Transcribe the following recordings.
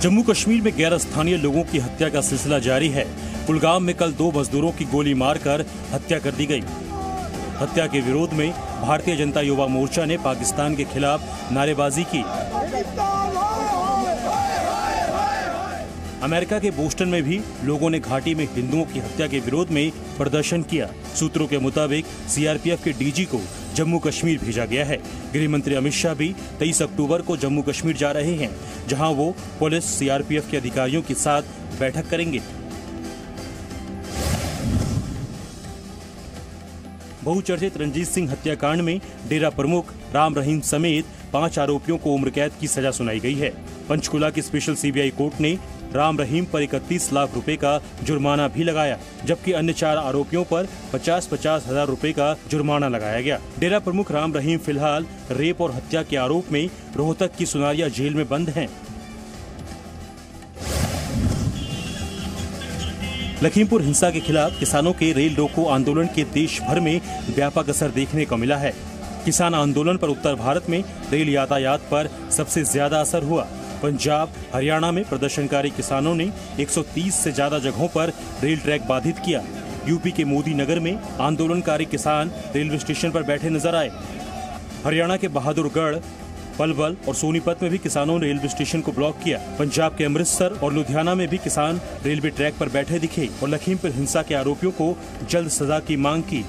जम्मू कश्मीर में गैर स्थानीय लोगों की हत्या का सिलसिला जारी है। कुलगाम में कल 2 मजदूरों की गोली मारकर हत्या कर दी गई। हत्या के विरोध में भारतीय जनता युवा मोर्चा ने पाकिस्तान के खिलाफ नारेबाजी की। अमेरिका के बोस्टन में भी लोगों ने घाटी में हिंदुओं की हत्या के विरोध में प्रदर्शन किया। सूत्रों के मुताबिक सीआरपीएफ के डीजी को जम्मू कश्मीर भेजा गया है। गृह मंत्री अमित शाह भी 23 अक्टूबर को जम्मू कश्मीर जा रहे हैं, जहां वो पुलिस सीआरपीएफ के अधिकारियों के साथ बैठक करेंगे। बहुचर्चित रंजीत सिंह हत्याकांड में डेरा प्रमुख राम रहीम समेत 5 आरोपियों को उम्र कैद की सजा सुनाई गई है। पंचकुला की स्पेशल सीबीआई कोर्ट ने राम रहीम पर 31 लाख रुपए का जुर्माना भी लगाया, जबकि अन्य 4 आरोपियों पर 50-50 हजार रुपए का जुर्माना लगाया गया। डेरा प्रमुख राम रहीम फिलहाल रेप और हत्या के आरोप में रोहतक की सुनारिया जेल में बंद हैं। लखीमपुर हिंसा के खिलाफ किसानों के रेल रोको आंदोलन के देश भर में व्यापक असर देखने को मिला है। किसान आंदोलन पर उत्तर भारत में रेल यातायात पर सबसे ज्यादा असर हुआ। पंजाब, हरियाणा में प्रदर्शनकारी किसानों ने 130 से ज्यादा जगहों पर रेल ट्रैक बाधित किया। यूपी के मोदी नगर में आंदोलनकारी किसान रेलवे स्टेशन पर बैठे नजर आए। हरियाणा के बहादुरगढ़, पलवल और सोनीपत में भी किसानों ने रेलवे स्टेशन को ब्लॉक किया। पंजाब के अमृतसर और लुधियाना में भी किसान रेलवे ट्रैक पर बैठे दिखे और लखीमपुर हिंसा के आरोपियों को जल्द सजा की मांग की।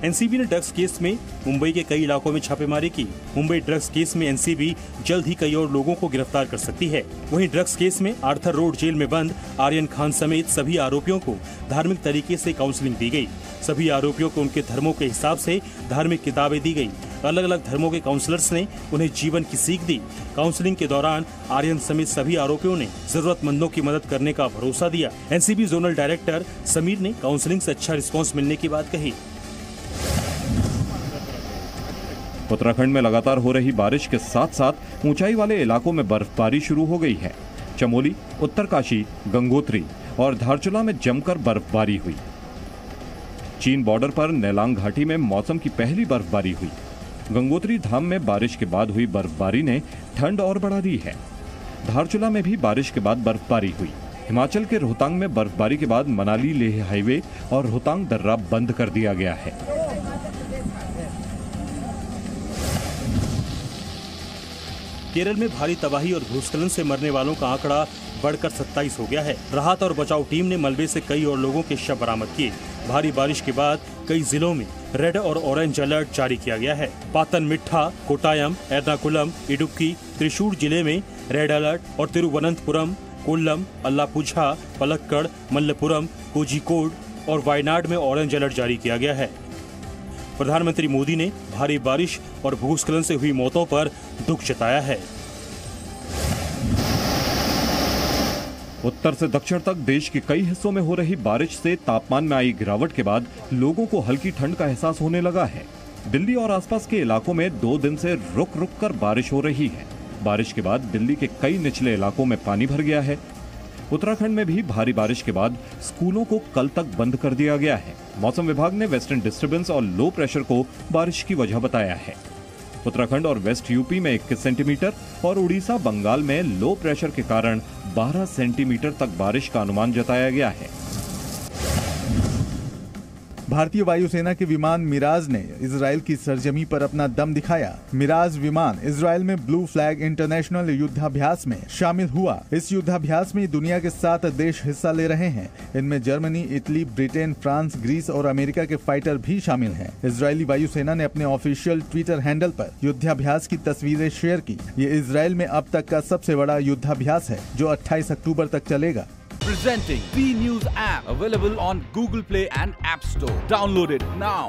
एनसीबी ने ड्रग्स केस में मुंबई के कई इलाकों में छापेमारी की। मुंबई ड्रग्स केस में एनसीबी जल्द ही कई और लोगों को गिरफ्तार कर सकती है। वहीं ड्रग्स केस में आर्थर रोड जेल में बंद आर्यन खान समेत सभी आरोपियों को धार्मिक तरीके से काउंसलिंग दी गई। सभी आरोपियों को उनके धर्मों के हिसाब से धार्मिक किताबें दी गई। अलग अलग धर्मों के काउंसलर्स ने उन्हें जीवन की सीख दी। काउंसलिंग के दौरान आर्यन समेत सभी आरोपियों ने जरूरतमंदों की मदद करने का भरोसा दिया। एनसीबी जोनल डायरेक्टर समीर ने काउंसलिंग से अच्छा रिस्पॉन्स मिलने की बात कही। उत्तराखंड में लगातार हो रही बारिश के साथ साथ ऊंचाई वाले इलाकों में बर्फबारी शुरू हो गई है। चमोली, उत्तरकाशी, गंगोत्री और धारचूला में जमकर बर्फबारी हुई। चीन बॉर्डर पर नेलांग घाटी में मौसम की पहली बर्फबारी हुई। गंगोत्री धाम में बारिश के बाद हुई बर्फबारी ने ठंड और बढ़ा दी है। धारचूला में भी बारिश के बाद बर्फबारी हुई। हिमाचल के रोहतांग में बर्फबारी के बाद मनाली लेह हाईवे और रोहतांग दर्रा बंद कर दिया गया है। केरल में भारी तबाही और भूस्खलन से मरने वालों का आंकड़ा बढ़कर 27 हो गया है। राहत और बचाव टीम ने मलबे से कई और लोगों के शव बरामद किए। भारी बारिश के बाद कई जिलों में रेड और ऑरेंज अलर्ट जारी किया गया है। पातनमिट्ठा, कोटायम, एर्नाकुलम, इडुक्की, त्रिशूर जिले में रेड अलर्ट और तिरुवनंतपुरम, कोल्लम, अल्लापुझा, पलक्कड़, मल्लपुरम, कोझिकोड और वायनाड में ऑरेंज अलर्ट जारी किया गया है। प्रधानमंत्री मोदी ने भारी बारिश और भूस्खलन से हुई मौतों पर दुख जताया है। उत्तर से दक्षिण तक देश के कई हिस्सों में हो रही बारिश से तापमान में आई गिरावट के बाद लोगों को हल्की ठंड का एहसास होने लगा है। दिल्ली और आसपास के इलाकों में 2 दिन से रुक रुक कर बारिश हो रही है। बारिश के बाद दिल्ली के कई निचले इलाकों में पानी भर गया है। उत्तराखंड में भी भारी बारिश के बाद स्कूलों को कल तक बंद कर दिया गया है। मौसम विभाग ने वेस्टर्न डिस्टर्बेंस और लो प्रेशर को बारिश की वजह बताया है। उत्तराखंड और वेस्ट यूपी में 21 सेंटीमीटर और उड़ीसा, बंगाल में लो प्रेशर के कारण 12 सेंटीमीटर तक बारिश का अनुमान जताया गया है। भारतीय वायुसेना के विमान मिराज ने इजराइल की सरजमी पर अपना दम दिखाया। मिराज विमान इजराइल में ब्लू फ्लैग इंटरनेशनल युद्धाभ्यास में शामिल हुआ। इस युद्धाभ्यास में दुनिया के 7 देश हिस्सा ले रहे हैं। इनमें Germany, Italy, Britain, France, Greece और अमेरिका के फाइटर भी शामिल हैं। इजरायली वायुसेना ने अपने ऑफिशियल ट्विटर हैंडल पर युद्धाभ्यास की तस्वीरें शेयर की। ये इजराइल में अब तक का सबसे बड़ा युद्धाभ्यास है, जो 28 अक्टूबर तक चलेगा। Presenting V News app, available on Google Play and App Store. Download it now.